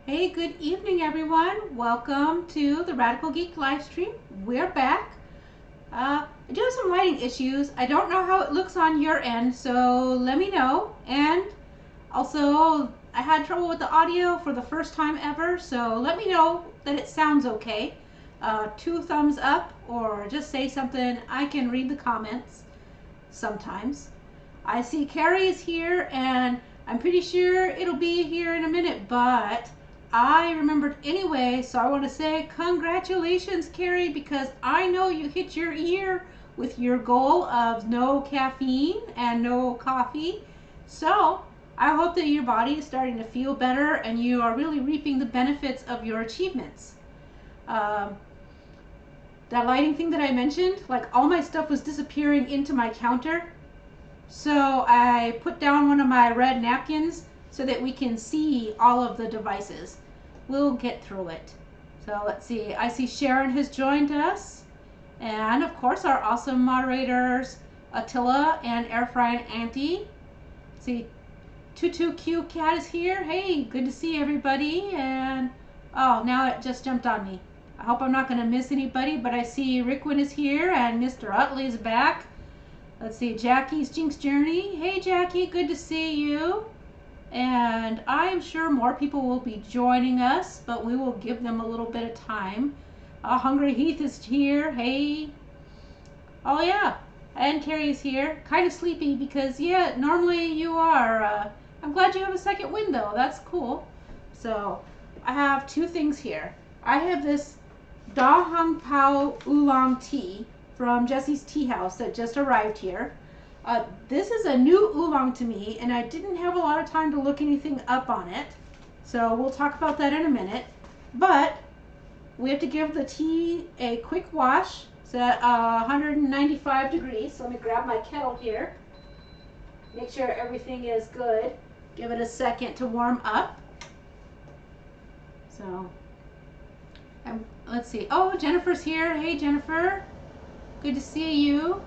Hey, good evening, everyone. Welcome to the Radical Geek live stream. We're back. I do have some lighting issues. I don't know how it looks on your end, so let me know. And also, I had trouble with the audio for the first time ever, so let me know that it sounds okay. 2 thumbs up, or just say something. I can read the comments sometimes. I see Carrie is here, and I'm pretty sure it'll be here in a minute, but I remembered anyway, so I want to say congratulations, Carrie, because I know you hit your ear with your goal of no caffeine and no coffee. So I hope that your body is starting to feel better and you are really reaping the benefits of your achievements. That lighting thing that I mentioned, like all my stuff was disappearing into my counter. So I put down one of my red napkins so that we can see all of the devices. We'll get through it. So let's see. I see Sharon has joined us. And of course our awesome moderators, Attila and Airfry and Auntie. See, Tutu Cat is here. Hey, good to see everybody. And oh, now it just jumped on me. I hope I'm not going to miss anybody, but I see Rickwin is here and Mr. Utley's back. Let's see, Jackie's Jinx Journey. Hey Jackie, good to see you. And I am sure more people will be joining us, but we will give them a little bit of time. Hungry Heath is here. Hey. Oh yeah, and Carrie's here. Kind of sleepy because, yeah, normally you are. I'm glad you have a second window. That's cool. So I have 2 things here. I have this Dahongpao Oolong tea from Jesse's Tea House that just arrived here. This is a new oolong to me, and I didn't have a lot of time to look anything up on it. So we'll talk about that in a minute. But we have to give the tea a quick wash. It's at 195 degrees. So let me grab my kettle here. Make sure everything is good. Give it a second to warm up. So, let's see. Oh, Jennifer's here. Hey, Jennifer. Good to see you.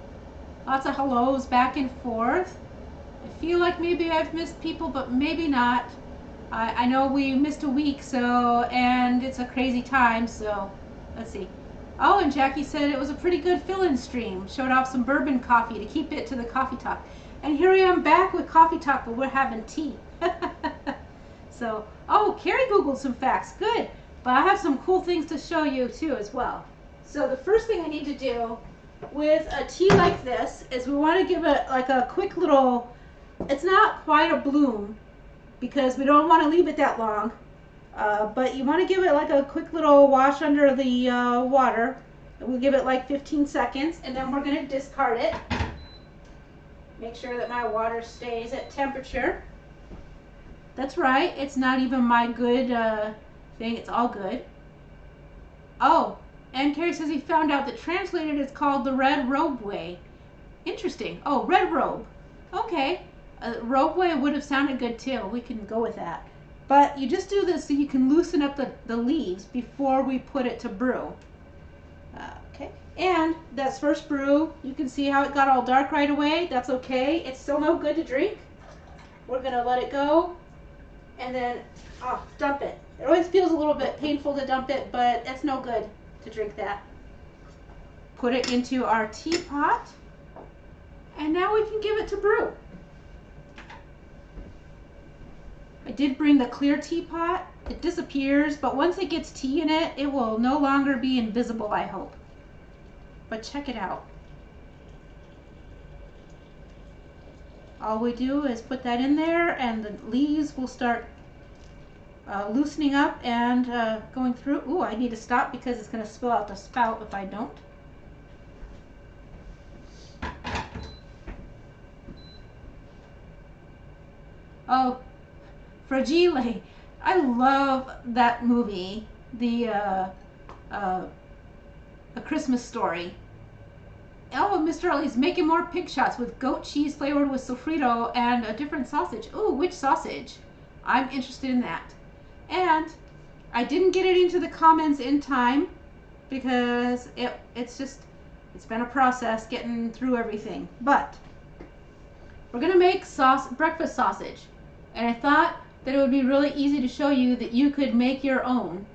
Lots of hellos back and forth. I feel like maybe I've missed people, but maybe not. I know we missed a week, so, and it's a crazy time, so let's see. Oh, and Jackie said it was a pretty good fill-in stream. Showed off some bourbon coffee to keep it to the coffee talk. And here I am back with coffee talk, but we're having tea. So, oh, Carrie Googled some facts. Good. But I have some cool things to show you, too, as well. So the first thing I need to do with a tea like this is we want to give it like a quick little, it's not quite a bloom because we don't want to leave it that long, but you want to give it like a quick little wash under the water. We'll give it like 15 seconds and then we're going to discard it. Make sure that my water stays at temperature. That's right, it's not even my good thing, it's all good. Oh, and Carrie says he found out that translated it's called the Red Robe Way. Interesting. Oh, Red Robe. Okay. Robe Way would have sounded good too. We can go with that. But you just do this so you can loosen up the leaves before we put it to brew. Okay. And that's first brew. You can see how it got all dark right away. That's okay. It's still no good to drink. We're going to let it go. And then, dump it. It always feels a little bit painful to dump it, but it's no good to drink that. Put it into our teapot, and now we can give it to brew. I did bring the clear teapot. It disappears, but once it gets tea in it, it will no longer be invisible, I hope. But check it out. All we do is put that in there, and the leaves will start loosening up and going through. Ooh, I need to stop because it's going to spill out the spout if I don't. Oh, Fragile. I love that movie, A Christmas Story. Oh, Mr. Ellie's making more pig shots with goat cheese flavored with sofrito and a different sausage. Ooh, which sausage? I'm interested in that. And I didn't get it into the comments in time because it's been a process getting through everything. But we're going to make breakfast sausage. And I thought that it would be really easy to show you that you could make your own.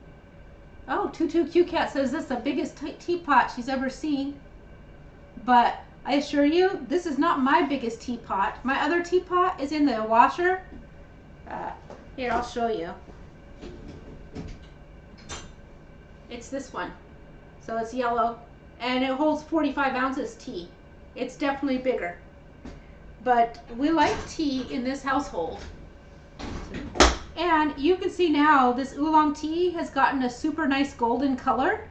Oh, Q-Cat says this is the biggest teapot she's ever seen. But I assure you, this is not my biggest teapot. My other teapot is in the washer. Here, I'll show you. It's this one. So it's yellow, and it holds 45 ounces tea. It's definitely bigger. But we like tea in this household. And you can see now this oolong tea has gotten a super nice golden color.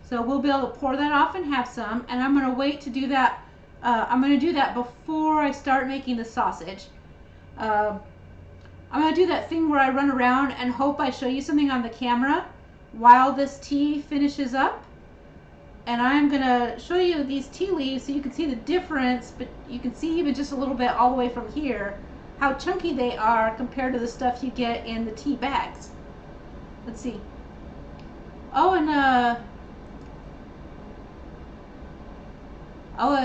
So we'll be able to pour that off and have some. And I'm going to wait to do that. I'm going to do that before I start making the sausage. I'm going to do that thing where I run around and hope I show you something on the camera while this tea finishes up. And I'm going to show you these tea leaves so you can see the difference, but you can see even just a little bit all the way from here how chunky they are compared to the stuff you get in the tea bags. Let's see. Oh, and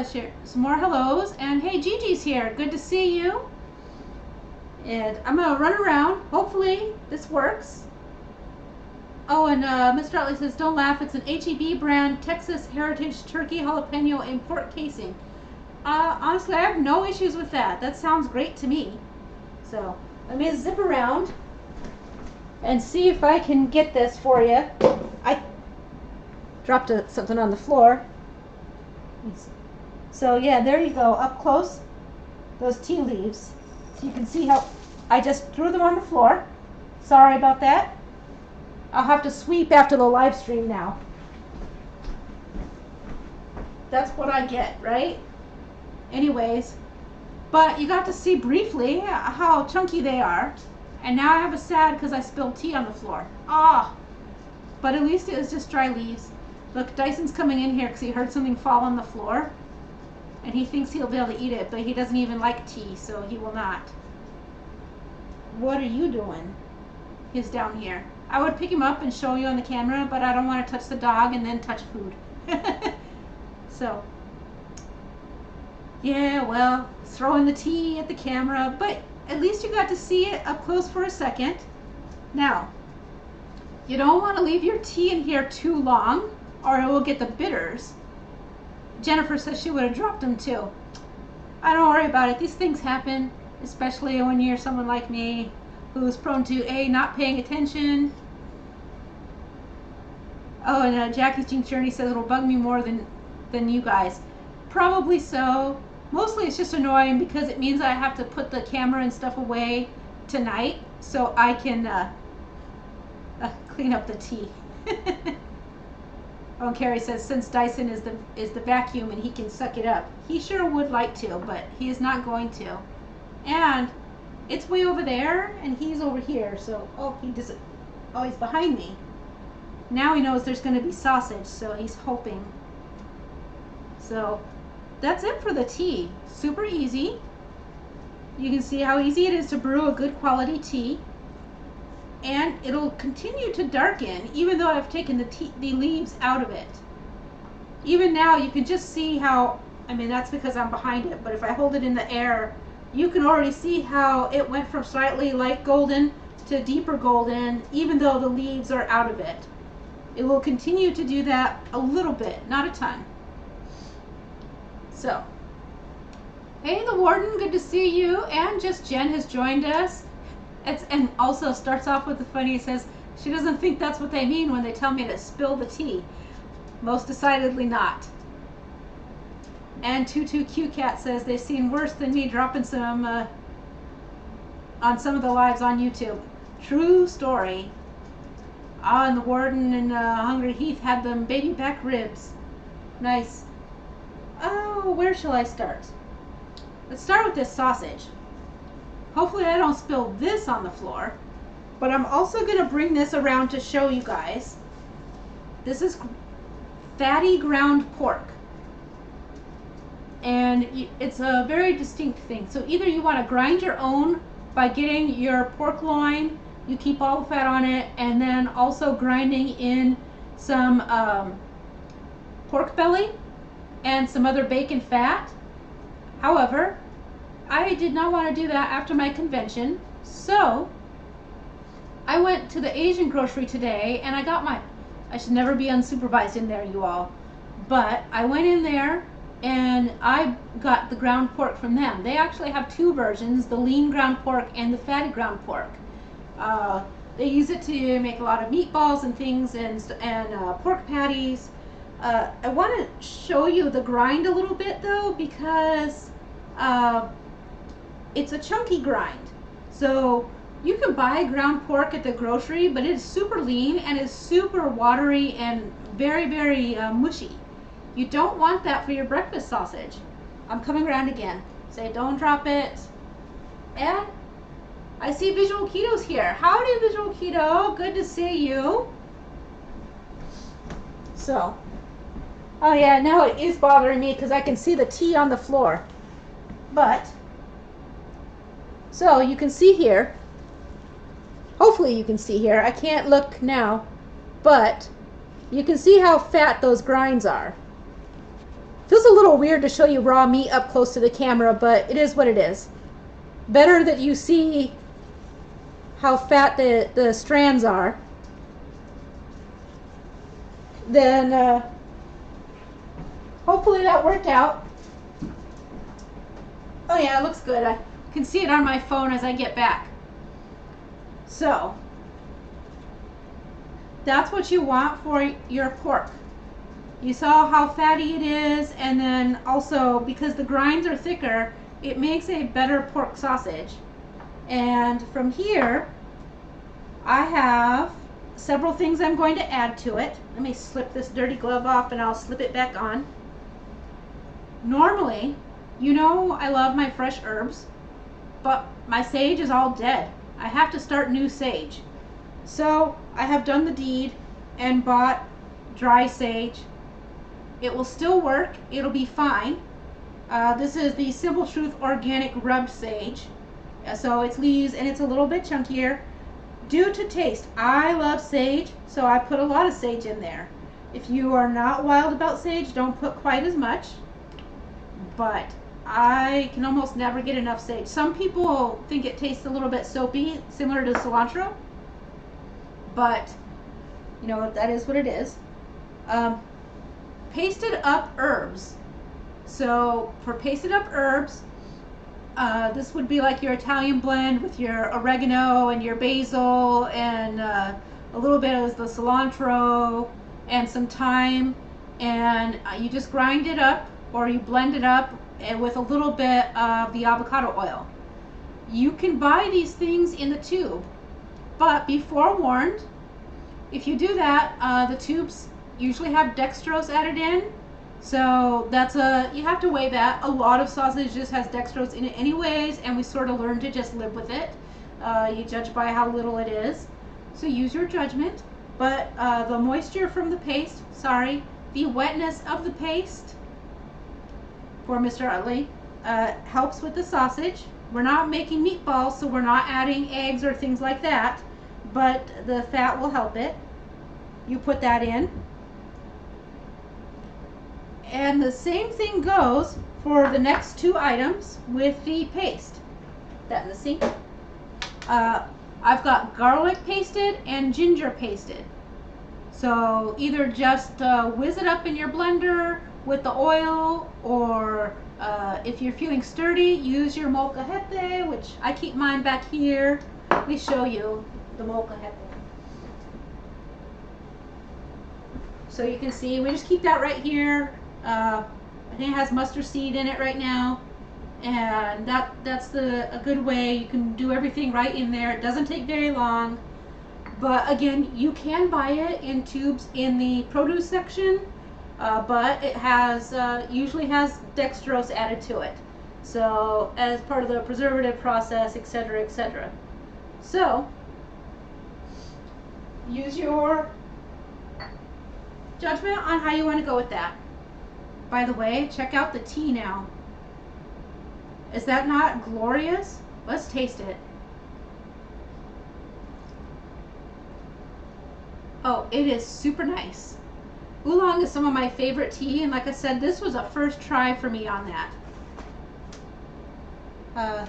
share some more hellos. And hey, Gigi's here. Good to see you. And I'm going to run around. Hopefully this works. Oh, and Mr. Utley says, don't laugh. It's an HEB brand Texas Heritage Turkey Jalapeno import casing. Honestly, I have no issues with that. That sounds great to me. So let me zip around and see if I can get this for you. I dropped something on the floor. So yeah, there you go, up close, those tea leaves. So you can see how I just threw them on the floor. Sorry about that. I'll have to sweep after the live stream now. That's what I get, right? Anyways, but you got to see briefly how chunky they are. And now I have a sad because I spilled tea on the floor. Ah, but at least it was just dry leaves. Look, Dyson's coming in here because he heard something fall on the floor. And he thinks he'll be able to eat it, but he doesn't even like tea, so he will not. What are you doing? He's down here. I would pick him up and show you on the camera, but I don't want to touch the dog and then touch food. So, yeah, well, throwing the tea at the camera, but at least you got to see it up close for a second. Now, you don't want to leave your tea in here too long, or it will get the bitters. Jennifer says she would have dropped them too. I don't worry about it. These things happen, especially when you're someone like me who's prone to not paying attention. Oh, and Jackie's Jean Journey says it'll bug me more than you guys. Probably so. Mostly it's just annoying because it means I have to put the camera and stuff away tonight so I can clean up the tea. Oh, and Carrie says since Dyson is the vacuum and he can suck it up. He sure would like to, but he is not going to. And it's way over there and he's over here, so he's behind me. Now he knows there's going to be sausage, so he's hoping. So that's it for the tea. Super easy. You can see how easy it is to brew a good quality tea. And it'll continue to darken even though I've taken the leaves out of it. Even now you can just see how, I mean that's because I'm behind it, but if I hold it in the air, you can already see how it went from slightly light golden to deeper golden even though the leaves are out of it. It will continue to do that a little bit, not a ton. So, hey the Warden, good to see you. And just Jen has joined us. And also starts off with the funny, says she doesn't think that's what they mean when they tell me to spill the tea. Most decidedly not. And Q-Cat says they've seen worse than me dropping some on some of the lives on YouTube. True story. Ah, and the Warden and Hungry Heath had them baby back ribs. Nice. Oh, where shall I start? Let's start with this sausage. Hopefully I don't spill this on the floor, but I'm also going to bring this around to show you guys. This is fatty ground pork, and it's a very distinct thing. So either you want to grind your own by getting your pork loin, you keep all the fat on it, and then also grinding in some pork belly and some other bacon fat. However, I did not want to do that after my convention, so I went to the Asian grocery today and I got I should never be unsupervised in there, you all. But I went in there and I got the ground pork from them. They actually have two versions, the lean ground pork and the fatty ground pork. They use it to make a lot of meatballs and things and pork patties. I want to show you the grind a little bit though, because it's a chunky grind. So you can buy ground pork at the grocery, but it's super lean and it's super watery and very, very mushy. You don't want that for your breakfast sausage. I'm coming around again. Say, don't drop it. And I see Visual Keto's here. Howdy, Visual Keto. Good to see you. So, oh yeah, now it is bothering me because I can see the tea on the floor. But, so you can see here, hopefully you can see here, I can't look now, but you can see how fat those grinds are. Feels a little weird to show you raw meat up close to the camera, but it is what it is. Better that you see how fat the strands are then hopefully that worked out. Oh yeah, it looks good. I can see it on my phone as I get back. So that's what you want for your pork. You saw how fatty it is, and then also because the grinds are thicker, it makes a better pork sausage. And from here, I have several things I'm going to add to it. Let me slip this dirty glove off and I'll slip it back on. Normally, you know I love my fresh herbs, but my sage is all dead. I have to start new sage. So I have done the deed and bought dry sage. It will still work. It'll be fine. This is the Simple Truth Organic Rubbed Sage. So it's leaves and it's a little bit chunkier. Due to taste, I love sage, so I put a lot of sage in there. If you are not wild about sage, don't put quite as much. But I can almost never get enough sage. Some people think it tastes a little bit soapy, similar to cilantro. But, you know, that is what it is. Pasted up herbs. So for pasted up herbs, this would be like your Italian blend with your oregano and your basil and a little bit of the cilantro and some thyme, and you just grind it up or you blend it up with a little bit of the avocado oil. You can buy these things in the tube, but be forewarned, if you do that, the tubes usually have dextrose added in. So that's you have to weigh that. A lot of sausage just has dextrose in it anyways, and we sort of learn to just live with it. You judge by how little it is. So use your judgment. But the moisture from the paste, the wetness of the paste for Mr. Utley helps with the sausage. We're not making meatballs, so we're not adding eggs or things like that, but the fat will help it. You put that in. And the same thing goes for the next two items with the paste. That in the sink. I've got garlic pasted and ginger pasted. So either just whiz it up in your blender with the oil, or if you're feeling sturdy, use your molcajete, which I keep mine back here. Let me show you the molcajete. So you can see, we just keep that right here. I think it has mustard seed in it right now, and that's a good way. You can do everything right in there. It doesn't take very long, but again, you can buy it in tubes in the produce section, but it has usually has dextrose added to it, so as part of the preservative process, etc., etc. So use your judgment on how you want to go with that. By the way, check out the tea now. Is that not glorious? Let's taste it. Oh, it is super nice. Oolong is some of my favorite tea, and like I said, this was a first try for me on that.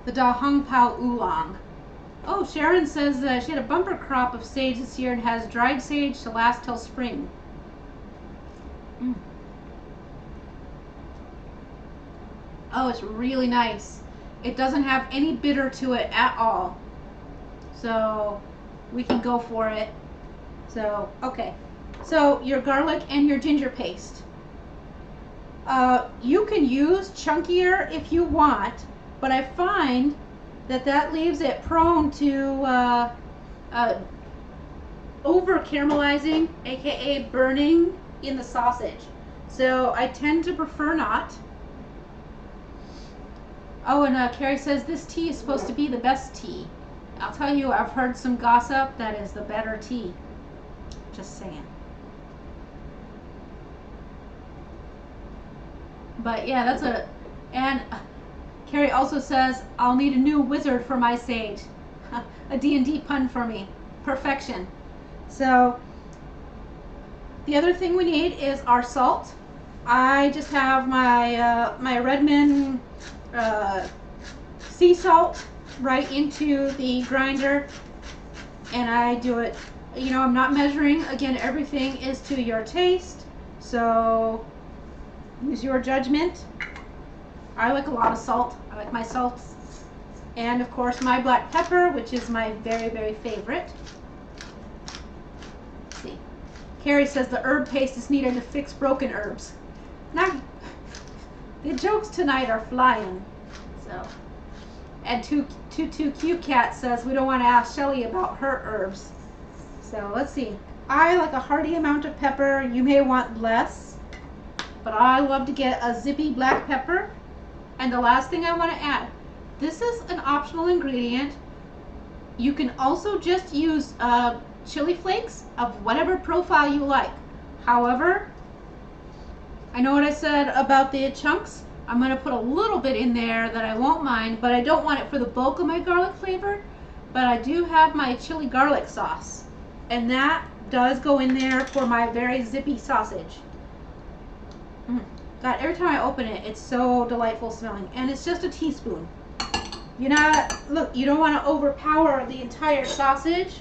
The Dahongpao Oolong. Oh, Sharon says she had a bumper crop of sage this year and has dried sage to last till spring. Mm. Oh, it's really nice. It doesn't have any bitter to it at all. So we can go for it. So, okay. So your garlic and your ginger paste. You can use chunkier if you want, but I find that leaves it prone to over caramelizing, aka burning in the sausage. So I tend to prefer not. Oh, and Carrie says this tea is supposed to be the best tea. I'll tell you, I've heard some gossip that is the better tea. Just saying. But yeah, that's a, and Carrie also says, I'll need a new wizard for my sage. A D&D pun for me. Perfection. So, the other thing we need is our salt. I just have my, my Redmond sea salt right into the grinder, and I do it, you know, I'm not measuring. Again, everything is to your taste, so use your judgment. I like a lot of salt. I like my salt. And of course my black pepper, which is my very, very favorite. Let's see. Carrie says the herb paste is needed to fix broken herbs. Now, the jokes tonight are flying. So, and 22 Cat says we don't want to ask Shelly about her herbs. So let's see. I like a hearty amount of pepper. You may want less, but I love to get a zippy black pepper. And the last thing I want to add, this is an optional ingredient. You can also just use chili flakes of whatever profile you like. However, I know what I said about the chunks. I'm going to put a little bit in there that I won't mind, but I don't want it for the bulk of my garlic flavor. But I do have my chili garlic sauce, and that does go in there for my very zippy sausage. God, every time I open it, it's so delightful smelling. And it's just a teaspoon. You're not, look, you don't want to overpower the entire sausage.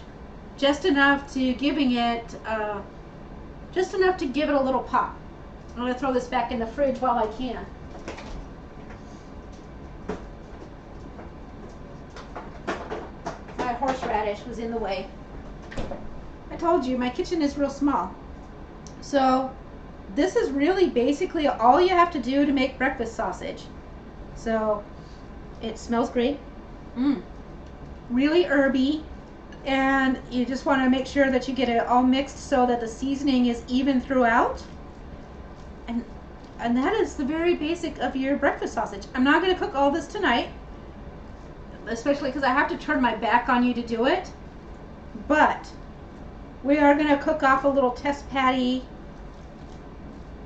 Just enough to giving it, just enough to give it a little pop. I'm going to throw this back in the fridge while I can. My horseradish was in the way. I told you, my kitchen is real small. So, this is really basically all you have to do to make breakfast sausage. So, it smells great. Really herby. And you just want to make sure that you get it all mixed so that the seasoning is even throughout. And that is the very basic of your breakfast sausage. I'm not going to cook all this tonight, especially because I have to turn my back on you to do it. But we are going to cook off a little test patty,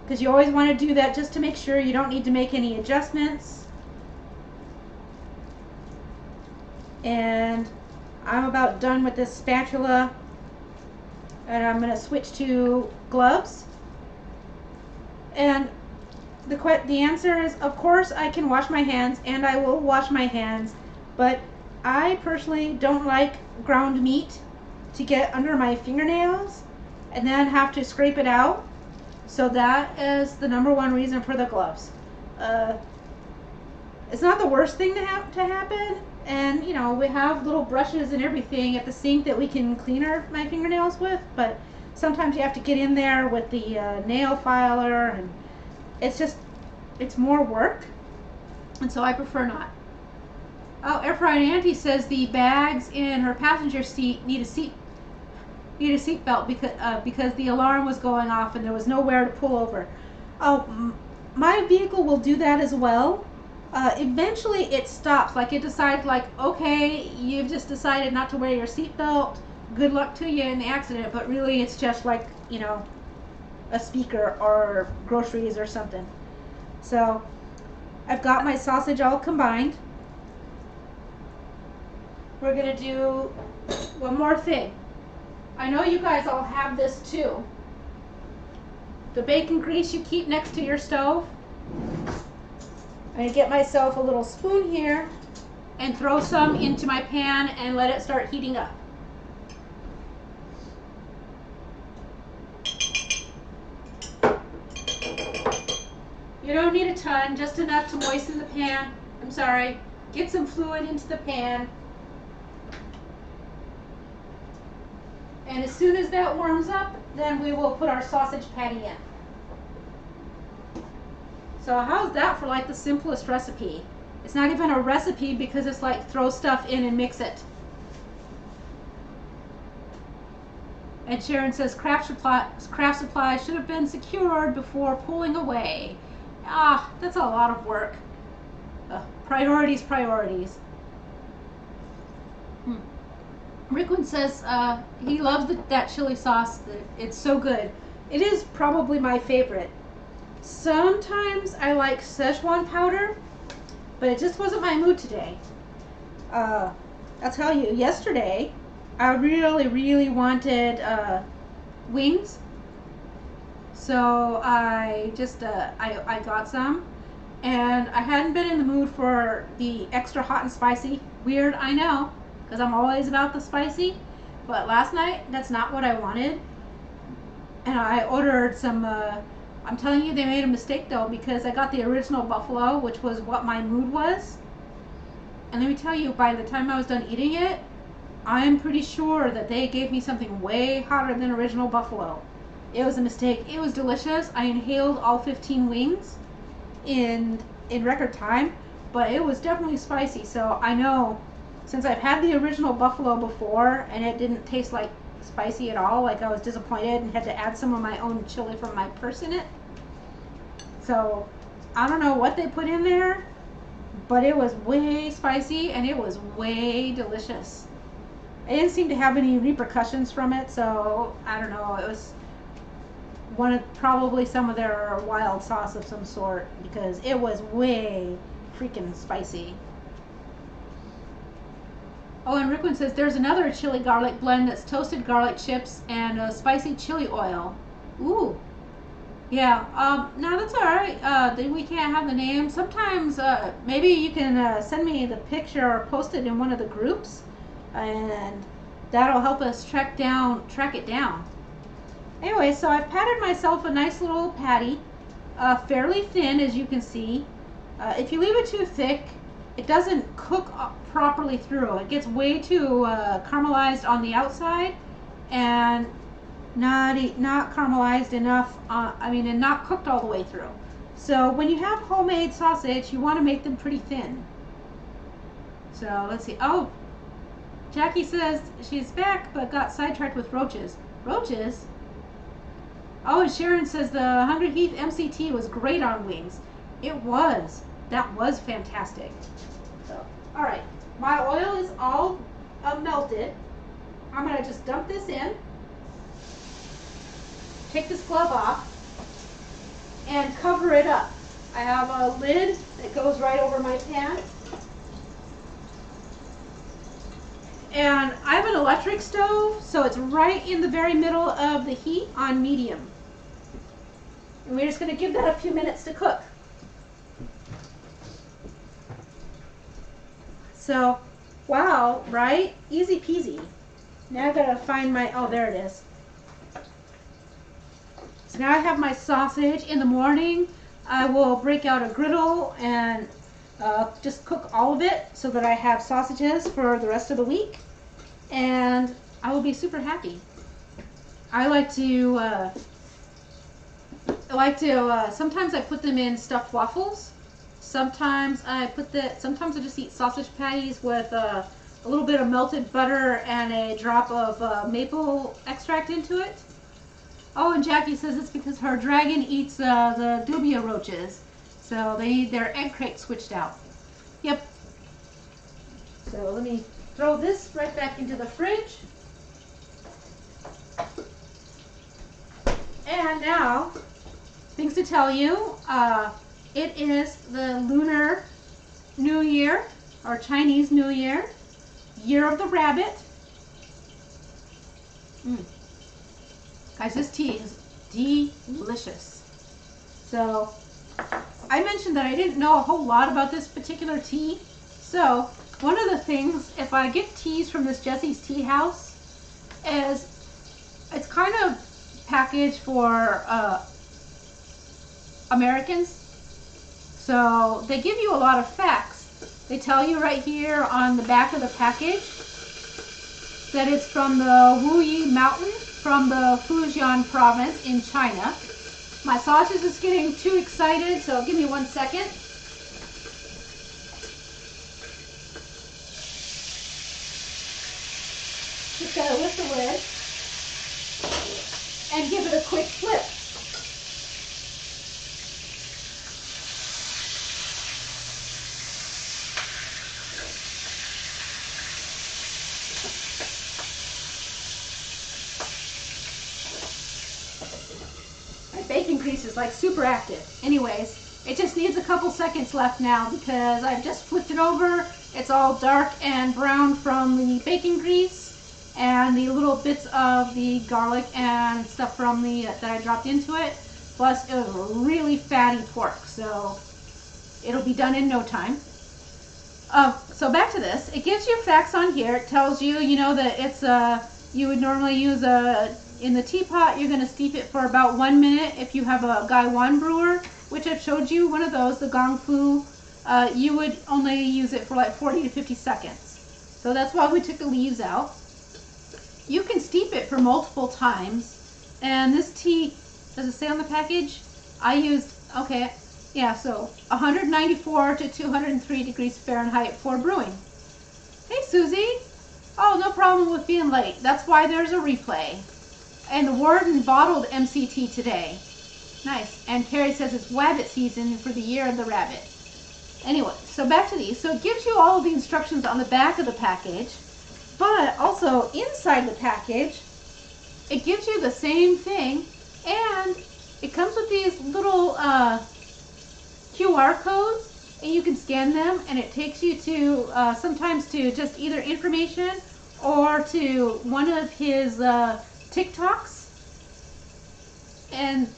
because you always want to do that just to make sure you don't need to make any adjustments. And I'm about done with this spatula, and I'm going to switch to gloves. And the answer is, of course, I can wash my hands, and I will wash my hands, but I personally don't like ground meat to get under my fingernails and then have to scrape it out. So that is the #1 reason for the gloves. It's not the worst thing to happen, and you know, we have little brushes and everything at the sink that we can clean my fingernails with, but sometimes you have to get in there with the nail filer, and it's more work, and so I prefer not. Oh, Air Fried Auntie says the bags in her passenger seat need a seat belt because the alarm was going off and there was nowhere to pull over. Oh, my vehicle will do that as well. Eventually it stops, like it decides, like, okay, you've just decided not to wear your seat belt, good luck to you in the accident, but really it's just like, you know, a speaker or groceries or something. So I've got my sausage all combined. We're gonna do one more thing. I know you guys all have this too. The bacon grease you keep next to your stove. I'm gonna get myself a little spoon here, and throw some into my pan and let it start heating up. You don't need a ton, just enough to moisten the pan. I'm sorry, get some fluid into the pan. And as soon as that warms up, then we will put our sausage patty in. So how's that for like the simplest recipe? It's not even a recipe because it's like throw stuff in and mix it. And Sharon says craft supply should have been secured before pulling away. Ah, that's a lot of work. Priorities. Rickwin says he loves that chili sauce. It's so good. It is probably my favorite. Sometimes I like Szechuan powder, but it just wasn't my mood today. I'll tell you, yesterday I really wanted wings, so I just I got some, and I hadn't been in the mood for the extra hot and spicy. Weird, I know, because I'm always about the spicy, but last night that's not what I wanted, and I ordered some. I'm telling you, they made a mistake though, because I got the original buffalo, which was what my mood was. And let me tell you, by the time I was done eating it, I'm pretty sure that they gave me something way hotter than original buffalo. It was a mistake. It was delicious. I inhaled all 15 wings in record time, but it was definitely spicy. So I know, since I've had the original buffalo before and it didn't taste like spicy at all, like I was disappointed and had to add some of my own chili from my purse in it. So I don't know what they put in there, but it was way spicy and it was way delicious. I didn't seem to have any repercussions from it, so I don't know. It was probably some of their wild sauce of some sort, because it was way freaking spicy. Oh, and Rickwin says there's another chili garlic blend that's toasted garlic chips and spicy chili oil. Ooh. Yeah, no, that's all right. We can't have the name. Sometimes, maybe you can send me the picture or post it in one of the groups, and that'll help us track it down. Anyway, so I've patted myself a nice little patty, fairly thin, as you can see. If you leave it too thick, it doesn't cook properly through. It gets way too caramelized on the outside, and not caramelized enough, and not cooked all the way through. So when you have homemade sausage, you want to make them pretty thin. So let's see. Oh, Jackie says she's back but got sidetracked with roaches. Roaches? Oh, and Sharon says the Hungry Heath MCT was great on wings. It was. That was fantastic. So, all right. My oil is all melted. I'm going to just dump this in. Take this glove off and cover it up. I have a lid that goes right over my pan. And I have an electric stove, so it's right in the very middle of the heat on medium. And we're just going to give that a few minutes to cook. So, wow, right? Easy peasy. Now I gotta find my, oh, there it is. So now I have my sausage. In the morning, I will break out a griddle and just cook all of it so that I have sausages for the rest of the week. And I will be super happy. I like to sometimes I put them in stuffed waffles. Sometimes I just eat sausage patties with a little bit of melted butter and a drop of maple extract into it. Oh, and Jackie says it's because her dragon eats the dubia roaches, so they need their egg crate switched out. Yep. So let me throw this right back into the fridge. And now, things to tell you. It is the Lunar New Year, or Chinese New Year, Year of the Rabbit. Guys, this tea is delicious. So, I mentioned that I didn't know a whole lot about this particular tea. So, one of the things, if I get teas from this Jessie's Tea House, is it's kind of packaged for Americans. So they give you a lot of facts. They tell you right here on the back of the package that it's from the Wuyi Mountain from the Fujian province in China. My sausage is getting too excited, so give me 1 second. Just gotta lift the lid and give it a quick flip. My bacon grease is like super active. Anyways, it just needs a couple seconds left now because I've just flipped it over. It's all dark and brown from the bacon grease and the little bits of the garlic and stuff from the that I dropped into it. Plus, it was a really fatty pork, so it'll be done in no time. So back to this. It gives you facts on here. It tells you, you know, that it's you would normally use in the teapot. You're going to steep it for about 1 minute. If you have a Gaiwan brewer, which I've showed you, one of those, the Gongfu, you would only use it for like 40 to 50 seconds. So that's why we took the leaves out. You can steep it for multiple times. And this tea, does it say on the package? I used, okay, yeah, so 194 to 203 degrees Fahrenheit for brewing. Hey, Susie. Oh, no problem with being late. That's why there's a replay. And the warden bottled MCT today. Nice. And Carrie says it's rabbit season for the year of the rabbit. Anyway, so back to these. So it gives you all of the instructions on the back of the package. But also inside the package, it gives you the same thing, and it comes with these little QR codes, and you can scan them, and it takes you to sometimes to just either information or to one of his TikToks, and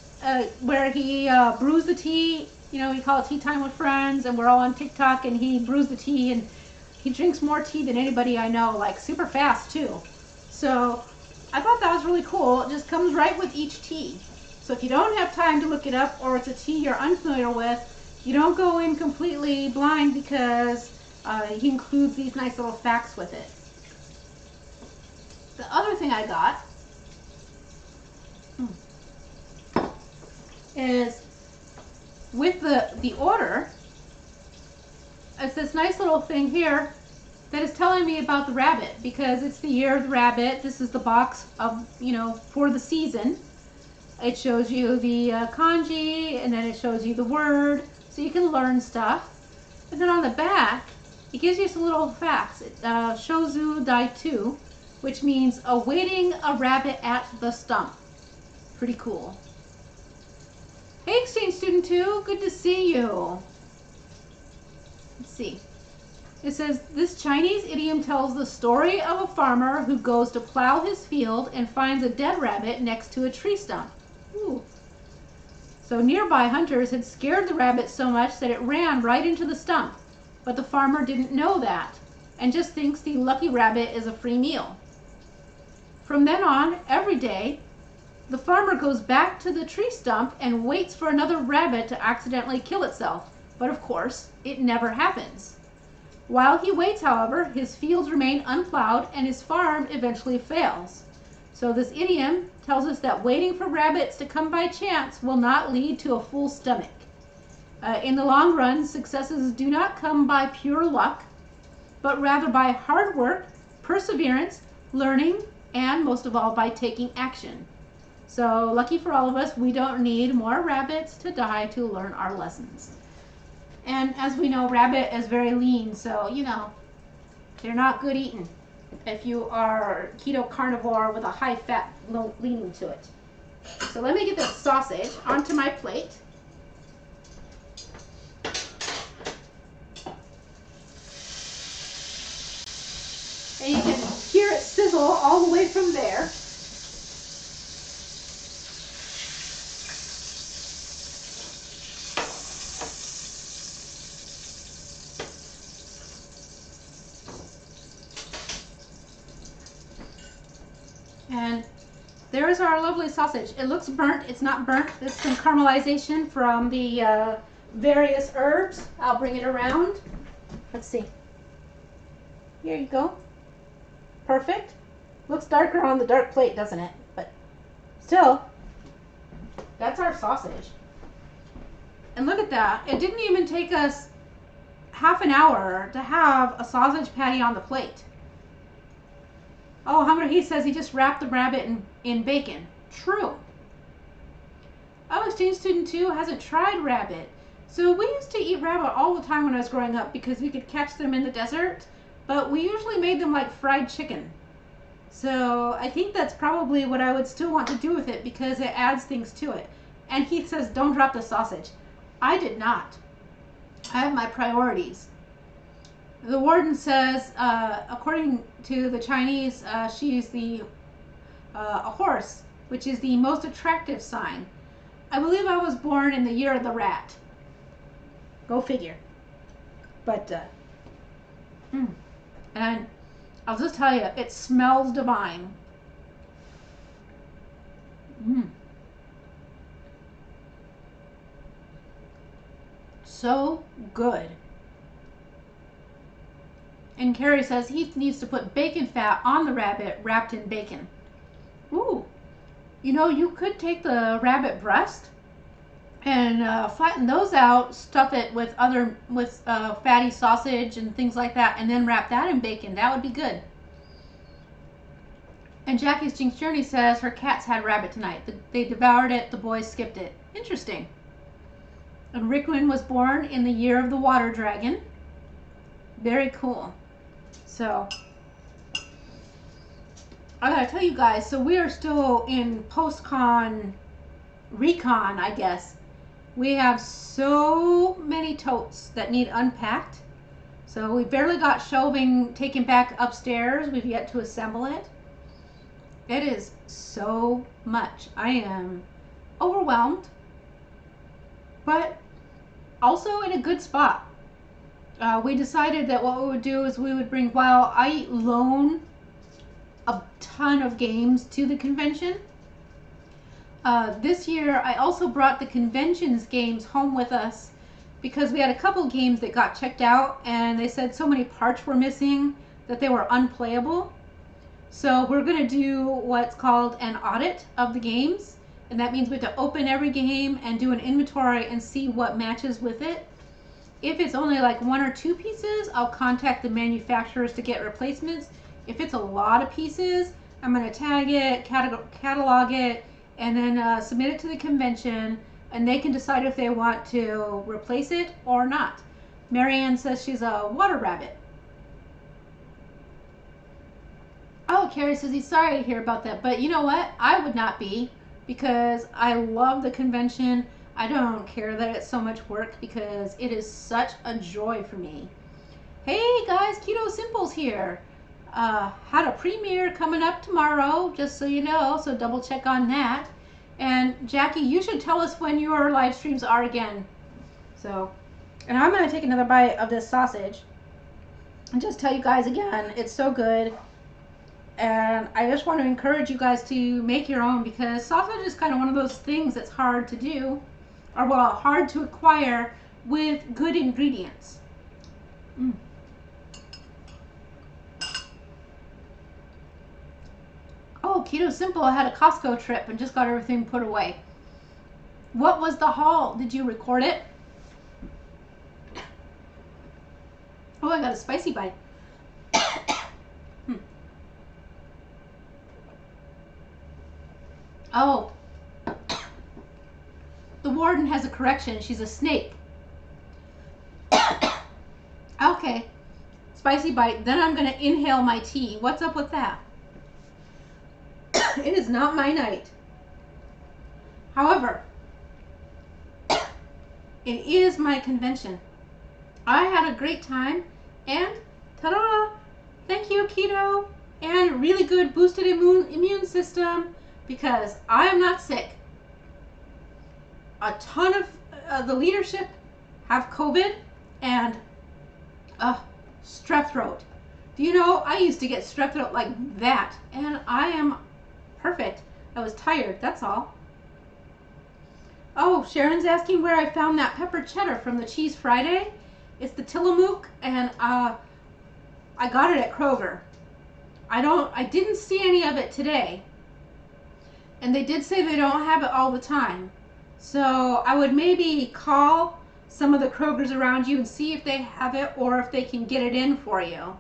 where he brews the tea. You know, we call it Tea Time with Friends, and we're all on TikTok, and he brews the tea, and he drinks more tea than anybody I know, like super fast too. So I thought that was really cool. It just comes right with each tea. So if you don't have time to look it up, or it's a tea you're unfamiliar with, you don't go in completely blind because he includes these nice little facts with it. The other thing I got is with the order, it's this nice little thing here that is telling me about the rabbit because it's the year of the rabbit. This is the box of, you know, for the season. It shows you the kanji, and then it shows you the word, so you can learn stuff. And then on the back, it gives you some little facts. Shozu Dai 2, which means awaiting a rabbit at the stump. Pretty cool. Hey, Exchange Student 2, good to see you. Let's see. It says, this Chinese idiom tells the story of a farmer who goes to plow his field and finds a dead rabbit next to a tree stump. Ooh. So nearby hunters had scared the rabbit so much that it ran right into the stump. But the farmer didn't know that and just thinks the lucky rabbit is a free meal. From then on, every day, the farmer goes back to the tree stump and waits for another rabbit to accidentally kill itself. But of course, it never happens. While he waits, however, his fields remain unplowed and his farm eventually fails. So this idiom tells us that waiting for rabbits to come by chance will not lead to a full stomach. In the long run, successes do not come by pure luck, but rather by hard work, perseverance, learning, and most of all, by taking action. So lucky for all of us, we don't need more rabbits to die to learn our lessons. And as we know, rabbit is very lean, so, you know, they're not good eating if you are keto carnivore with a high fat leaning to it. So let me get this sausage onto my plate. And you can hear it sizzle all the way from there. And there's our lovely sausage. It looks burnt. It's not burnt. This is some caramelization from the various herbs. I'll bring it around. Let's see. Here you go. Perfect. Looks darker on the dark plate, doesn't it? But still, that's our sausage. And look at that. It didn't even take us half an hour to have a sausage patty on the plate. Oh, he says he just wrapped the rabbit in bacon. True. Oh, exchange student 2 hasn't tried rabbit. So we used to eat rabbit all the time when I was growing up because we could catch them in the desert, but we usually made them like fried chicken. So I think that's probably what I would still want to do with it because it adds things to it. And Heath says, don't drop the sausage. I did not. I have my priorities. The warden says, according to the Chinese, she's a horse, which is the most attractive sign. I believe I was born in the year of the rat. Go figure. But, and I'll just tell you, it smells divine. So good. And Carrie says he needs to put bacon fat on the rabbit wrapped in bacon. Ooh. You know, you could take the rabbit breast and flatten those out, stuff it with fatty sausage and things like that, and then wrap that in bacon. That would be good. And Jackie's Jinx Journey says her cats had rabbit tonight. They devoured it. The boys skipped it. Interesting. And Rickwin was born in the year of the water dragon. Very cool. So, I gotta tell you guys, so we are still in post-con recon, I guess. We have so many totes that need unpacked. So we barely got shelving taken back upstairs. We've yet to assemble it. It is so much. I am overwhelmed, but also in a good spot. We decided that what we would do is we would bring, while I loan a ton of games to the convention, this year I also brought the convention's games home with us because we had a couple games that got checked out and they said so many parts were missing that they were unplayable. So we're going to do what's called an audit of the games, and that means we have to open every game and do an inventory and see what matches with it. If it's only like 1 or 2 pieces, I'll contact the manufacturers to get replacements. If it's a lot of pieces, I'm going to tag it, catalog it, and then submit it to the convention, and they can decide if they want to replace it or not. Marianne says she's a water rabbit. Oh, Carrie says he's sorry to hear about that, but you know what? I would not be, because I love the convention. I don't care that it's so much work because it is such a joy for me. Hey guys, Keto Simples here. Had a premiere coming up tomorrow, just so you know, so double check on that. And Jackie, you should tell us when your live streams are again. So, and I'm going to take another bite of this sausage and just tell you guys again, it's so good. And I just want to encourage you guys to make your own, because sausage is kind of one of those things that's hard to do, or well, hard to acquire with good ingredients. Oh, Keto Simple had a Costco trip and just got everything put away. What was the haul? Did you record it? Oh, I got a spicy bite. Oh, the warden has a correction. She's a snake. Okay, spicy bite. Then I'm going to inhale my tea. What's up with that? It is not my night. However, it is my convention. I had a great time, and ta-da! Thank you, Keto, and really good boosted immune system, because I am not sick. A ton of the leadership have COVID and strep throat. Do you know, I used to get strep throat like that, and I am Perfect. I was tired, that's all. Oh, Sharon's asking where I found that pepper cheddar from the Cheese Friday. It's the Tillamook, and I got it at Kroger. I didn't see any of it today. And they did say they don't have it all the time. So I would maybe call some of the Krogers around you and see if they have it or if they can get it in for you.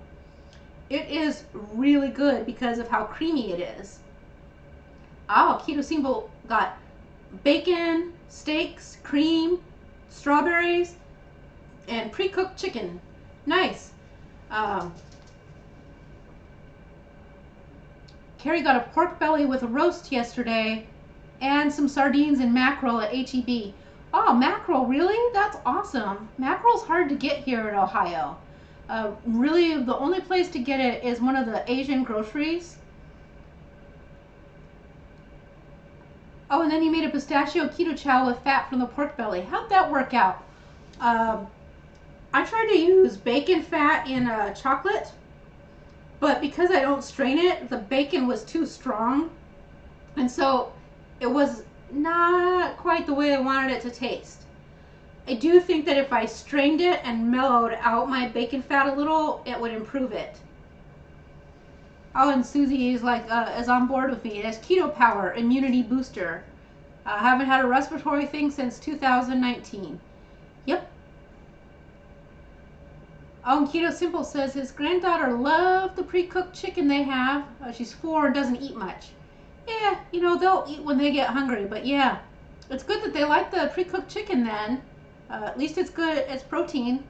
It is really good because of how creamy it is. Oh, Keto Simple got bacon, steaks, cream, strawberries, and pre-cooked chicken. Nice. Carrie got a pork belly with a roast yesterday and some sardines and mackerel at HEB. Oh, mackerel, really? That's awesome. Mackerel's hard to get here in Ohio. Really, the only place to get it is one of the Asian groceries. Oh, and then you made a pistachio keto chow with fat from the pork belly. How'd that work out? I tried to use bacon fat in chocolate, but because I don't strain it, the bacon was too strong, and so it was not quite the way I wanted it to taste. I do think that if I strained it and mellowed out my bacon fat a little, it would improve it. Oh, and Susie is is on board with me. It has Keto Power Immunity Booster. I haven't had a respiratory thing since 2019. Yep. Oh, and Keto Simple says his granddaughter loved the pre-cooked chicken they have. She's 4 and doesn't eat much. Yeah, you know, they'll eat when they get hungry, but yeah. It's good that they like the pre-cooked chicken then. At least it's good, it's protein,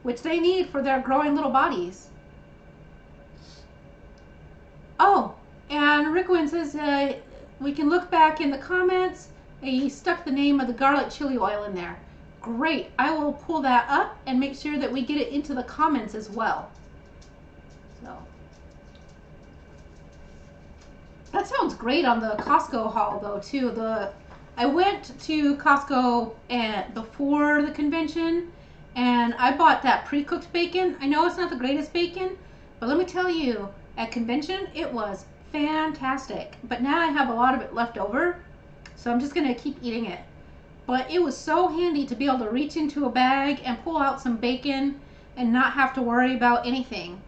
which they need for their growing little bodies. Oh, and Rickwin says we can look back in the comments. He stuck the name of the garlic chili oil in there. Great. I will pull that up and make sure that we get it into the comments as well. So that sounds great on the Costco haul though too. I went to Costco before the convention and I bought that pre-cooked bacon. I know it's not the greatest bacon, but let me tell you, at convention it was fantastic. But now I have a lot of it left over, so I'm just gonna keep eating it. But it was so handy to be able to reach into a bag and pull out some bacon and not have to worry about anything.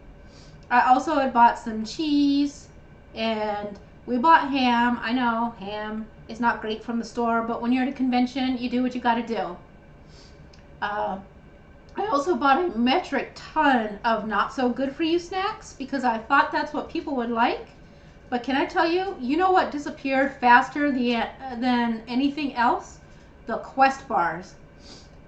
I also had bought some cheese and we bought ham. I know ham is not great from the store, but when you're at a convention, you do what you gotta do. I also bought a metric ton of not so good for you snacks because I thought that's what people would like. But can I tell you, you know what disappeared faster than anything else? The Quest bars.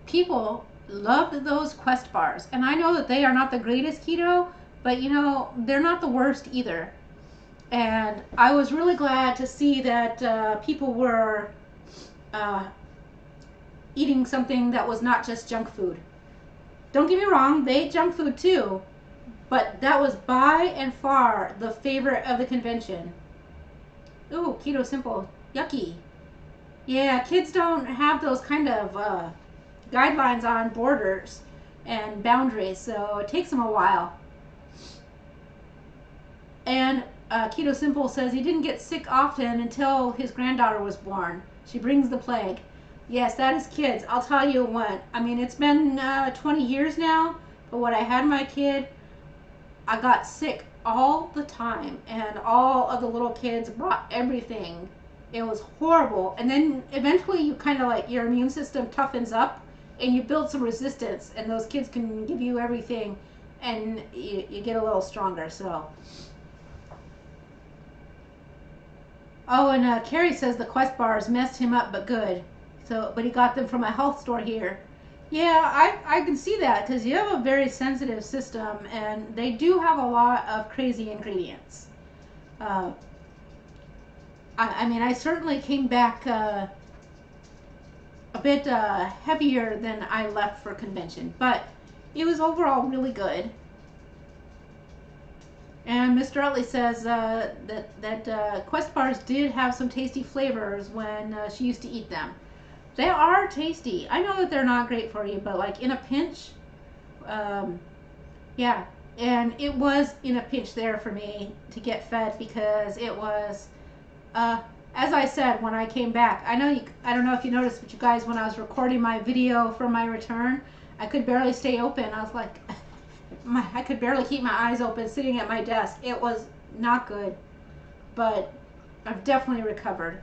People loved those Quest bars, and I know that they are not the greatest keto, but you know, they're not the worst either. And I was really glad to see that people were eating something that was not just junk food. Don't get me wrong, they ate junk food too, but that was by and far the favorite of the convention. Ooh, Keto Simple, yucky. Yeah, kids don't have those kind of guidelines on borders and boundaries, so it takes them a while. And Keto Simple says he didn't get sick often until his granddaughter was born. She brings the plague. Yes, that is kids. I'll tell you what. I mean, it's been 20 years now, but when I had my kid, I got sick all the time, and all of the little kids brought everything. It was horrible. And then eventually you kind of like, your immune system toughens up and you build some resistance, and those kids can give you everything and you get a little stronger. So oh, and Carrie says the Quest bars messed him up, but good. So, but he got them from a health store here. Yeah, I can see that because you have a very sensitive system, and they do have a lot of crazy ingredients. I mean, I certainly came back a bit heavier than I left for convention, but it was overall really good. And Mr. Utley says that Quest bars did have some tasty flavors when she used to eat them. They are tasty. I know that they're not great for you, but like in a pinch, yeah. And it was in a pinch there for me to get fed because it was As I said when I came back, I don't know if you noticed, but you guys, when I was recording my video from my return, I could barely stay open. I was like, I could barely keep my eyes open sitting at my desk. It was not good, but I've definitely recovered.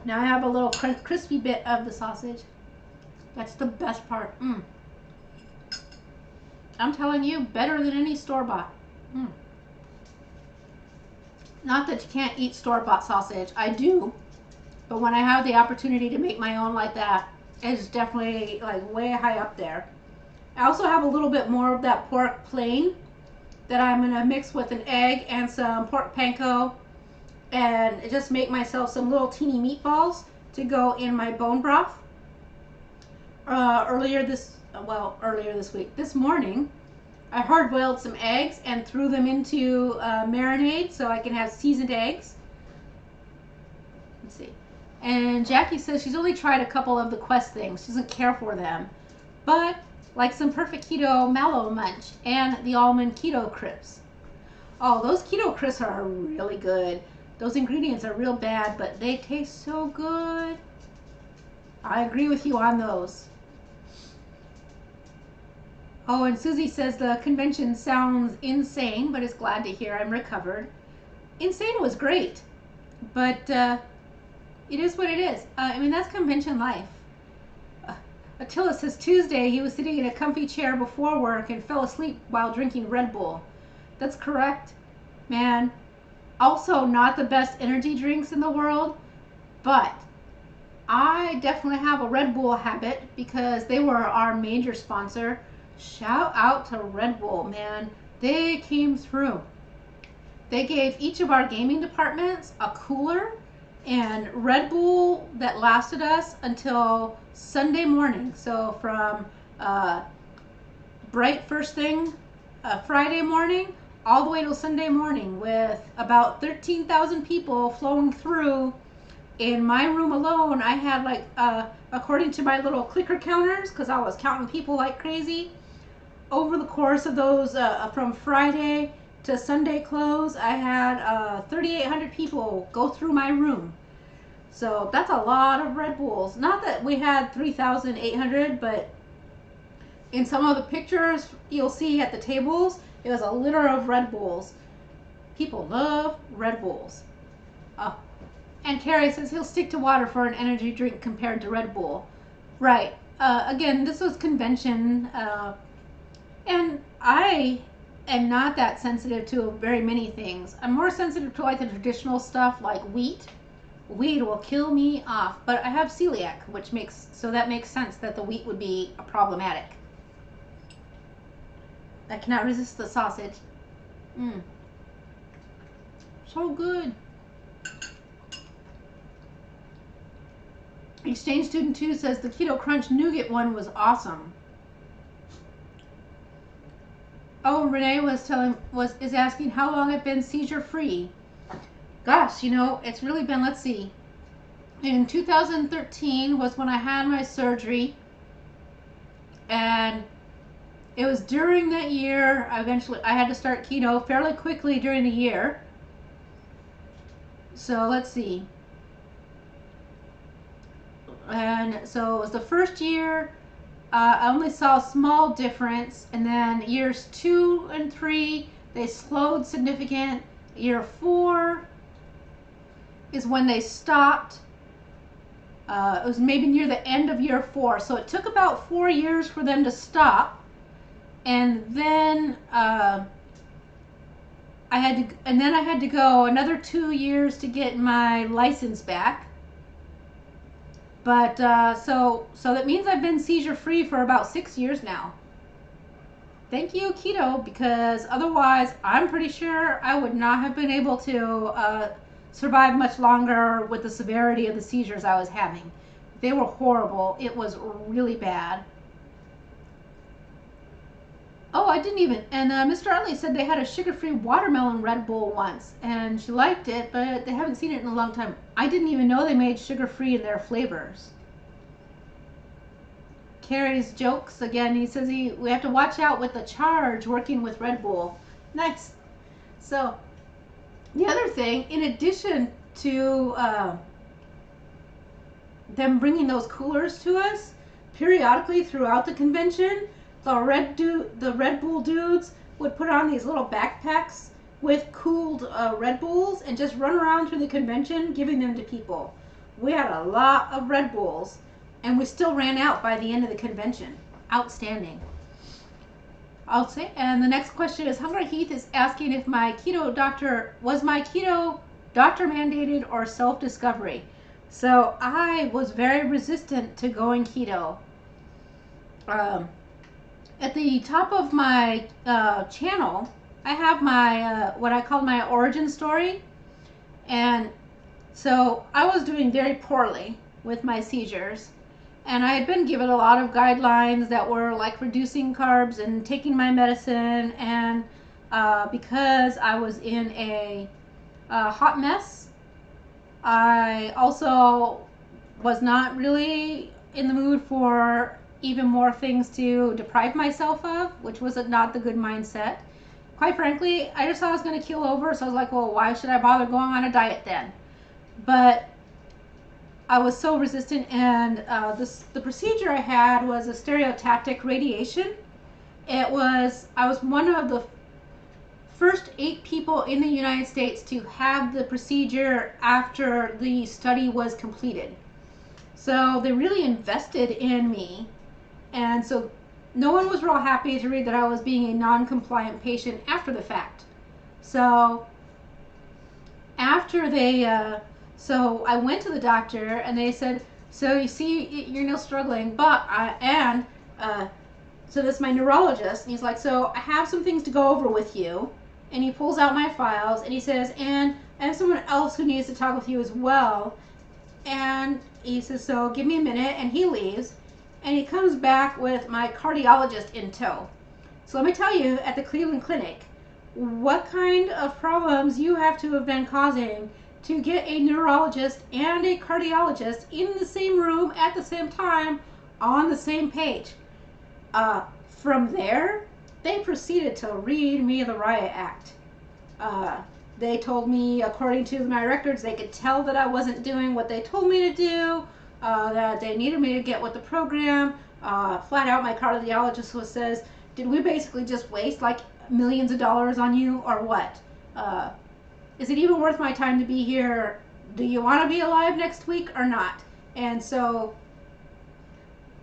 Now I have a little crispy bit of the sausage. That's the best part. I'm telling you, better than any store-bought. Not that you can't eat store-bought sausage. I do. But when I have the opportunity to make my own like that, it's definitely like way high up there. I also have a little bit more of that pork plain that I'm going to mix with an egg and some pork panko, and just make myself some little teeny meatballs to go in my bone broth. Earlier this week, this morning, I hard-boiled some eggs and threw them into marinade so I can have seasoned eggs. Let's see. And Jackie says she's only tried a couple of the Quest things. She doesn't care for them. But like some Perfect Keto Mallow Munch and the Almond Keto Crisps. Oh, those Keto Crisps are really good. Those ingredients are real bad, but they taste so good. I agree with you on those. Oh, and Susie says the convention sounds insane, but is glad to hear I'm recovered. Insane was great, but it is what it is. I mean, that's convention life. Attila says Tuesday he was sitting in a comfy chair before work and fell asleep while drinking Red Bull. That's correct, man. Also, not the best energy drinks in the world, but I definitely have a Red Bull habit because they were our major sponsor. Shout out to Red Bull, man. They came through. They gave each of our gaming departments a cooler and Red Bull that lasted us until Sunday morning. So from bright first thing Friday morning all the way till Sunday morning, with about 13,000 people flowing through. In my room alone, I had like, according to my little clicker counters, because I was counting people like crazy, over the course of those, from Friday to Sunday close, I had 3,800 people go through my room. So that's a lot of Red Bulls. Not that we had 3,800, but in some of the pictures you'll see at the tables, it was a litter of Red Bulls. People love Red Bulls. And Carrie says he'll stick to water for an energy drink compared to Red Bull. Right. Again, this was convention. And I am not that sensitive to very many things. I'm more sensitive to like the traditional stuff like wheat. Wheat will kill me off. But I have celiac, so that makes sense that the wheat would be problematic. I cannot resist the sausage. So good. Exchange Student 2 says the Keto Crunch Nougat one was awesome. Oh, Renee is asking how long I've been seizure free. Gosh, it's really been, let's see. In 2013 was when I had my surgery, and it was during that year I had to start keto fairly quickly during the year. So let's see. And so it was the first year. I only saw a small difference, and then years 2 and 3 they slowed significant. Year 4 is when they stopped. It was maybe near the end of year 4, so it took about 4 years for them to stop, and then I had to go another 2 years to get my license back. But so that means I've been seizure free for about 6 years now. Thank you, keto, because otherwise I'm pretty sure I would not have been able to survive much longer with the severity of the seizures I was having. They were horrible. It was really bad. Oh, I didn't even. And Mr. Utley said they had a sugar-free watermelon Red Bull once, and she liked it, but they haven't seen it in a long time. I didn't even know they made sugar-free in their flavors. Carrie's jokes again. He says we have to watch out with the charge working with Red Bull. Nice. So the other thing, in addition to them bringing those coolers to us, periodically throughout the convention, the Red Bull dudes would put on these little backpacks with cooled Red Bulls and just run around through the convention giving them to people. We had a lot of Red Bulls, and we still ran out by the end of the convention. Outstanding. I'll say. And the next question is, Hungry Heath is asking if my keto doctor mandated or self-discovery. So I was very resistant to going keto. At the top of my channel, I have my what I call my origin story, and so I was doing very poorly with my seizures, and I had been given a lot of guidelines that were like reducing carbs and taking my medicine, and because I was in a hot mess, I also was not really in the mood for even more things to deprive myself of, which was not the good mindset. Quite frankly, I just thought I was going to keel over, so I was like, well, why should I bother going on a diet then? But I was so resistant, and the procedure I had was a stereotactic radiation. I was one of the first 8 people in the United States to have the procedure after the study was completed. So they really invested in me, and so no one was real happy to read that I was being a non-compliant patient after the fact. So after so I went to the doctor, and they said, so you see, you're now struggling, but so this is my neurologist, and he's like, so I have some things to go over with you. And he pulls out my files, and he says, and I have someone else who needs to talk with you as well. And he says, so give me a minute, and he leaves, and he comes back with my cardiologist in tow. So let me tell you, at the Cleveland Clinic, what kind of problems you have to have been causing to get a neurologist and a cardiologist in the same room at the same time on the same page. From there, they proceeded to read me the riot act. They told me, according to my records, they could tell that I wasn't doing what they told me to do, that they needed me to get with the program. Flat out, my cardiologist says, did we basically just waste like millions of dollars on you, or what? Is it even worth my time to be here? Do you want to be alive next week or not? And so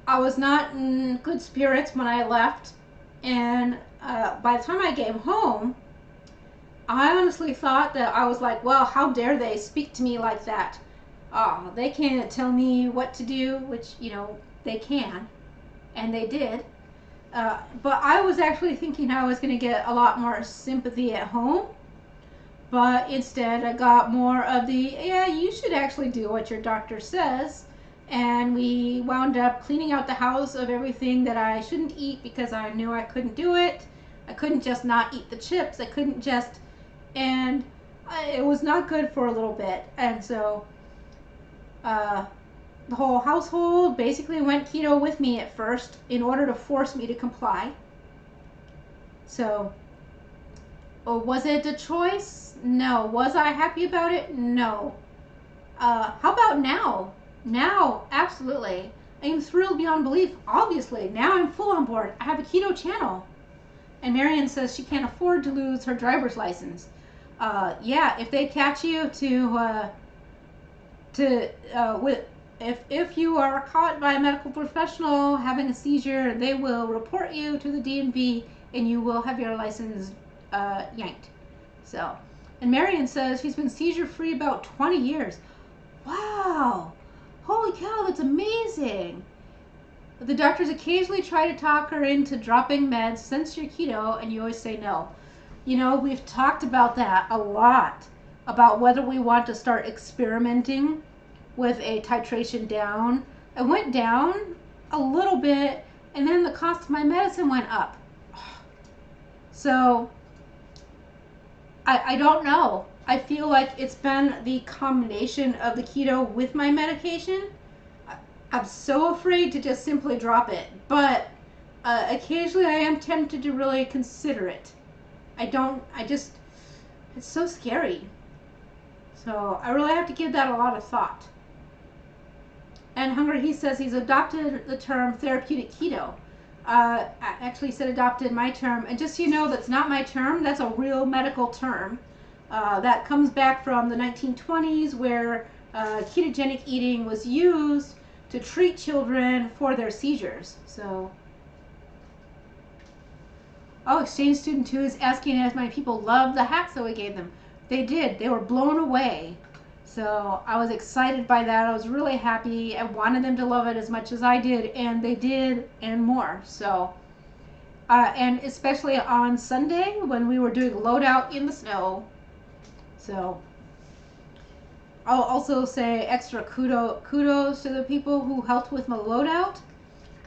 I was not in good spirits when I left. And by the time I came home, I honestly thought that I was like, well, how dare they speak to me like that? They can't tell me what to do, which, you know, they can, and they did. But I was actually thinking I was going to get a lot more sympathy at home. But instead, I got more of the, yeah, you should actually do what your doctor says. And we wound up cleaning out the house of everything that I shouldn't eat because I knew I couldn't do it. I couldn't just not eat the chips. I couldn't just, and it was not good for a little bit. And so the whole household basically went keto with me at first in order to force me to comply. So, was it a choice? No. Was I happy about it? No. How about now? Now, absolutely. I am thrilled beyond belief, obviously. Now I'm full on board. I have a keto channel. And Marion says she can't afford to lose her driver's license. Yeah, if they catch you if you are caught by a medical professional having a seizure, they will report you to the DMV, and you will have your license yanked. So, and Marion says she's been seizure-free about 20 years. Wow! Holy cow, that's amazing! The doctors occasionally try to talk her into dropping meds since you're keto, and you always say no. You know, we've talked about that a lot, about whether we want to start experimenting with a titration down. I went down a little bit, and then the cost of my medicine went up. So, I don't know. I feel like it's been the combination of the keto with my medication. I'm so afraid to just simply drop it, but occasionally I am tempted to really consider it. it's so scary. So I really have to give that a lot of thought. And Hunger, he says he's adopted the term therapeutic keto. Actually said adopted my term. And just so you know, that's not my term. That's a real medical term. That comes back from the 1920s, where ketogenic eating was used to treat children for their seizures. So, oh, exchange student 2 is asking if my people loved the hats that we gave them. They did. They were blown away. So I was excited by that. I was really happy. I wanted them to love it as much as I did, and they did, and more. So, and especially on Sunday when we were doing loadout in the snow. So I'll also say extra kudos to the people who helped with my loadout,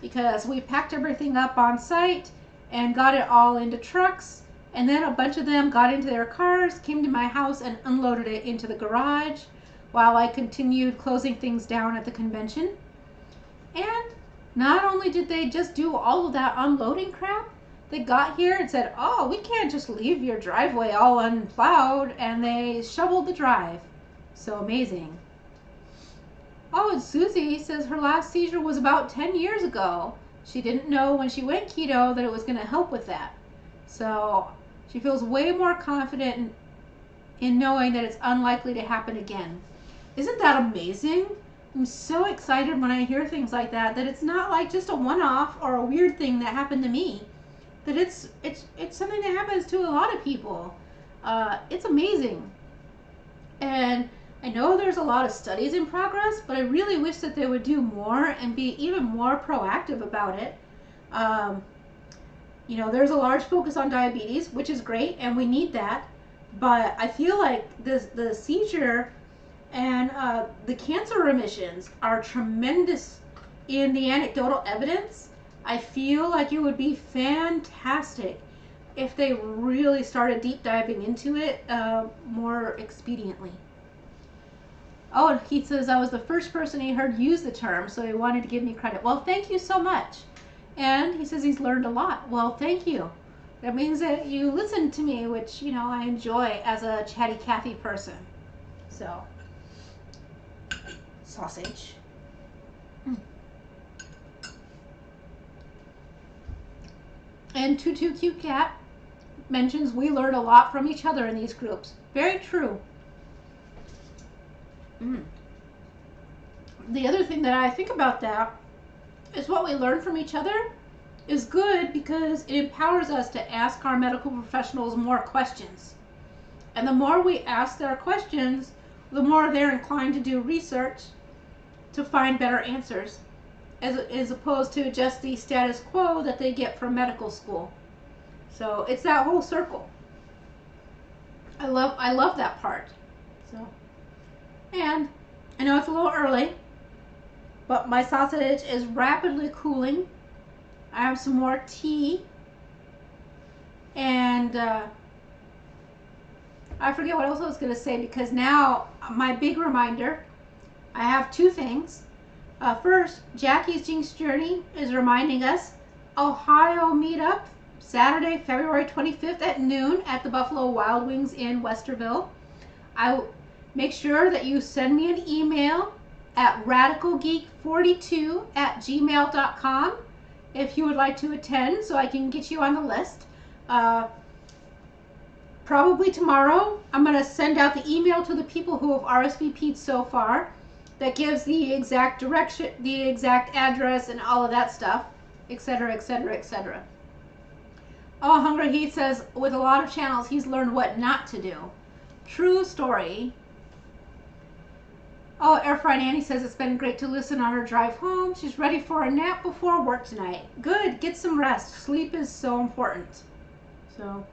because we packed everything up on site and got it all into trucks, and then a bunch of them got into their cars, came to my house, and unloaded it into the garage while I continued closing things down at the convention. And not only did they just do all of that unloading crap, they got here and said, oh, we can't just leave your driveway all unplowed, and they shoveled the drive. So amazing. Oh, and Susie says her last seizure was about 10 years ago. She didn't know when she went keto that it was going to help with that. So she feels way more confident in knowing that it's unlikely to happen again. Isn't that amazing? I'm so excited when I hear things like that, that it's not like just a one-off or a weird thing that happened to me. That it's something that happens to a lot of people. It's amazing. And I know there's a lot of studies in progress, but I really wish that they would do more and be even more proactive about it. You know, there's a large focus on diabetes, which is great, and we need that. But I feel like the seizure and the cancer remissions are tremendous in the anecdotal evidence. I feel like it would be fantastic if they really started deep diving into it more expediently. Oh, and he says I was the first person he heard use the term, so he wanted to give me credit. Well, thank you so much. And he says he's learned a lot. Well, thank you. That means that you listened to me, which, you know, I enjoy as a chatty Cathy person. So, sausage. And Tutu Cute Cat mentions we learn a lot from each other in these groups. Very true. The other thing that I think about that is what we learn from each other is good, because it empowers us to ask our medical professionals more questions. And the more we ask their questions, the more they're inclined to do research to find better answers, as opposed to just the status quo that they get from medical school. So it's that whole circle. I love that part. So, and I know it's a little early, but my sausage is rapidly cooling. I have some more tea, and I forget what else I was going to say, because now my big reminder, I have two things. First, Jackie's Jinx Journey is reminding us, Ohio meetup, Saturday, February 25th at noon at the Buffalo Wild Wings in Westerville. I make sure that you send me an email at radicalgeek42@gmail.com if you would like to attend, so I can get you on the list. Probably tomorrow, I'm going to send out the email to the people who have RSVP'd so far that gives the exact direction, the exact address, and all of that stuff, etc., etc., etc. Oh, Hunger Heat says, with a lot of channels, he's learned what not to do. True story. Oh, Airfry Annie says it's been great to listen on her drive home. She's ready for a nap before work tonight. Good, get some rest. Sleep is so important. So,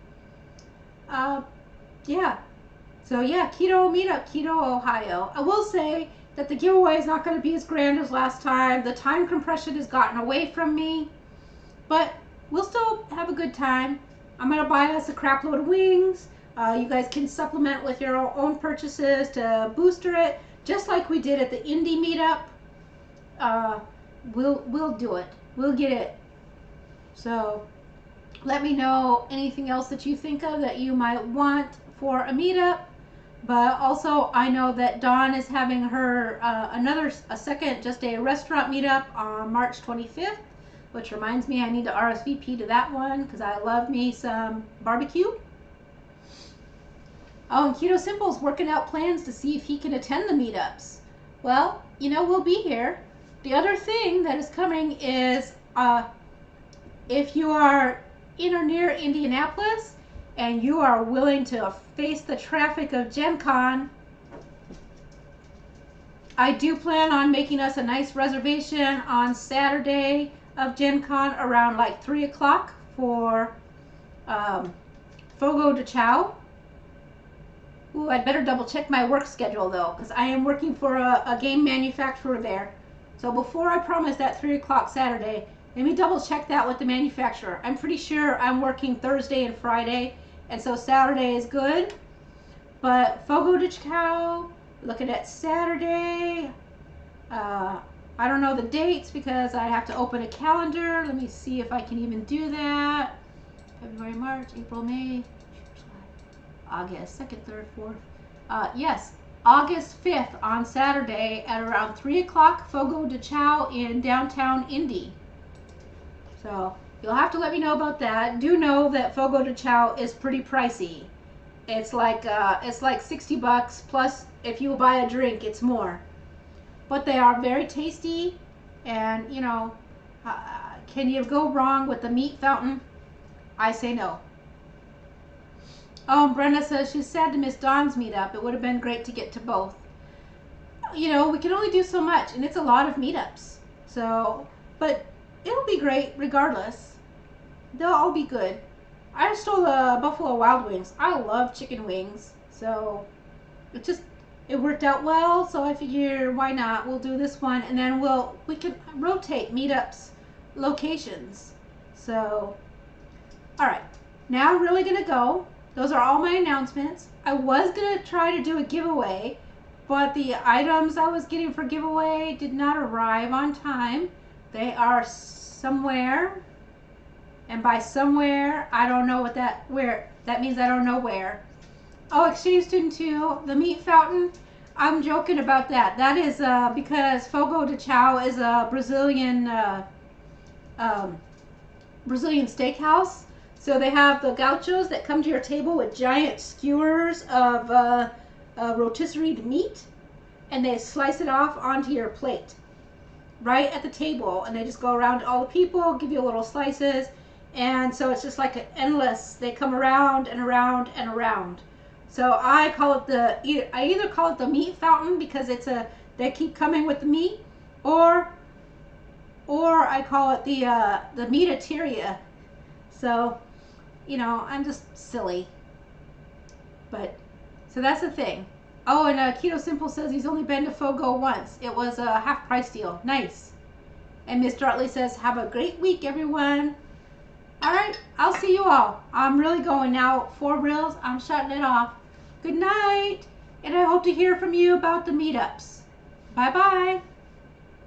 yeah. So, yeah, Keto Meetup, Keto, Ohio. I will say that the giveaway is not going to be as grand as last time. The time compression has gotten away from me. But we'll still have a good time. I'm going to buy us a crap load of wings. You guys can supplement with your own purchases to booster it, just like we did at the indie meetup. We'll do it. We'll get it. So, Let me know anything else that you think of that you might want for a meetup. But also, I know that Dawn is having her a second just a restaurant meetup on March 25th, which reminds me I need to RSVP to that one because I love me some barbecue. Oh, and Keto Simple's working out plans to see if he can attend the meetups. Well, we'll be here. The other thing that is coming is if you are in or near Indianapolis and you are willing to face the traffic of Gen Con, I do plan on making us a nice reservation on Saturday of Gen Con around like 3 o'clock for Fogo de Chao. Ooh, I'd better double check my work schedule though, because I am working for a game manufacturer there. So before I promise that 3 o'clock Saturday, let me double check that with the manufacturer. I'm pretty sure I'm working Thursday and Friday, and so Saturday is good. But Fogo de Chao, looking at Saturday. I don't know the dates because I have to open a calendar. Let me see if I can even do that. February, March, April, May, August, 2nd, 3rd, 4th. Yes, August 5th on Saturday at around 3 o'clock, Fogo de Chao in downtown Indy. So you'll have to let me know about that. Do know that Fogo de Chao is pretty pricey. It's like $60 plus if you buy a drink, it's more. But they are very tasty, and can you go wrong with the meat fountain? I say no. Oh, and Brenda says she's sad to miss Dawn's meetup. It would have been great to get to both. We can only do so much, and it's a lot of meetups. So, but it'll be great regardless. They'll all be good. I stole the Buffalo Wild Wings. I love chicken wings, so it worked out well. So I figure why not? We'll do this one, and then we can rotate meetups locations. So, all right, now I'm really gonna go. Those are all my announcements. I was gonna try to do a giveaway, but the items I was getting for giveaway did not arrive on time. They are somewhere, and by somewhere, I don't know where that means. I don't know where. Oh, Exchange Student 2, the meat fountain. I'm joking about that. That is because Fogo de Chao is a Brazilian steakhouse. So they have the gauchos that come to your table with giant skewers of rotisserie meat, and they slice it off onto your plate right at the table, and they just go around to all the people, give you little slices, and so it's just like an endless. They come around and around and around. So I call it I either call it the meat fountain because they keep coming with the meat, or I call it the meatateria. So I'm just silly. But, so that's the thing. Oh, and Keto Simple says he's only been to Fogo once. It was a half price deal. Nice. And Miss Dartley says, have a great week, everyone. All right, I'll see you all. I'm really going now. 4 reels. I'm shutting it off. Good night. And I hope to hear from you about the meetups. Bye-bye.